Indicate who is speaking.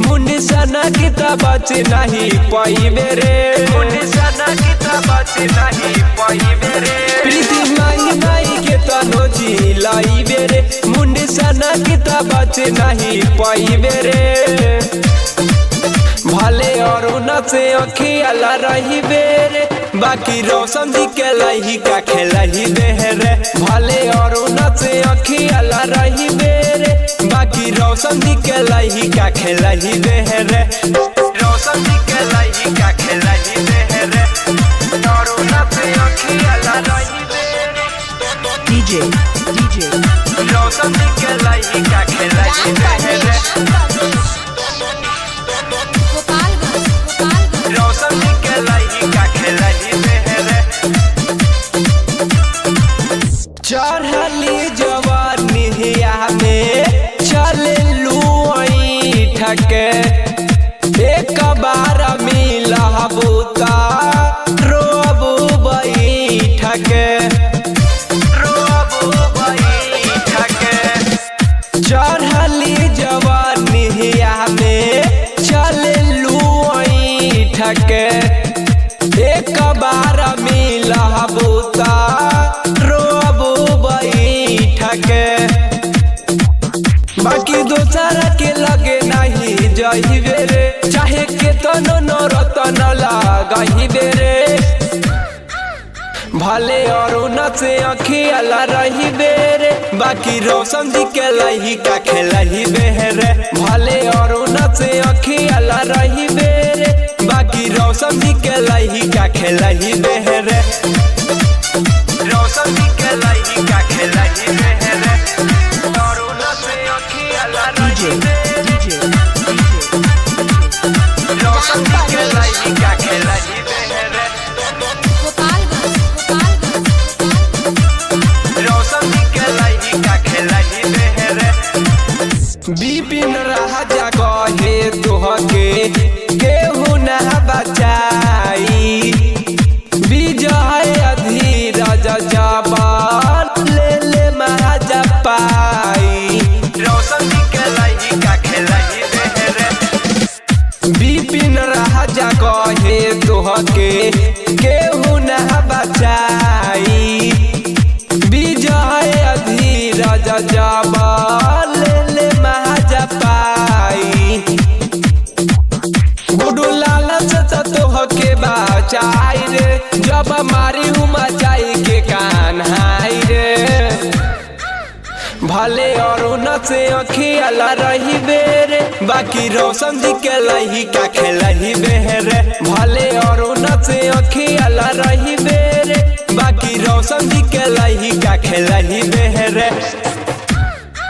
Speaker 1: मुंडी सना किता बचे नहीं पाई मेरे मुंडी सना किता बचे नहीं पाई मेरे प्रीति माई माई के तनो जी लाई मेरे मुंडी सना किता बचे नहीं पाई मेरे भले और से अखियाला रही बेरे बाकी रोशन दिखे लही का खेलही बेहरे भले और से अखियाला रही बेरे बाकी रोशन दिखे लही का खेलही बेहरे रोशन दिखे लही का खेलही बेहरे और से अखियाला रही बेरे
Speaker 2: DJ
Speaker 1: रोशन दिखे लही का खेलही बेहरे रोशन दिखे लही का खेलही बेहरे चढ़ली जवानी में चले लुई ठके एक बार मिलबू ता रोबू बैठके रोबू बैठके चढ़ली जवानी में चले लुई ठके एक बार मिलबू ता ठके बाकी दोसर के लगे नहीं जही बेरे चाहे के तनो नरतन लगाही बेरे भले और से अखियाला रही बेरे बाकी रोशन दिखे लही का खेलही बेहरे भले और से अखियाला रही बेरे बाकी रोशन दिखे लही का खेलही बेहरे रोशन दिखे लही का खेलही बेहरे और से अखियाला रही बेरे रोशन दिखे लही का खेलही बेहरे रोशन दिखे लही का खेलही बेहरे बिपिन राजा कहे तोहके केहू ना बचाई विजय धीरज जबान ले ले महाजा पाई रोशन दिखे लही का खेलही बेहरे बिपिन राजा कहे तोहके केहू ना बचाई विजय धीरज जबान ले ले महाजा पाई गुडू लालच तोहके बचाई रे जब मारी मचाई के कान हाई रे भले और से अखियाला रही बेरे बाकी रोशन दिखे लही का खेलही बेहरे भले और से अखियाला रही बेरे बाकी रोशन दिखे लही का खेलही बेहरे।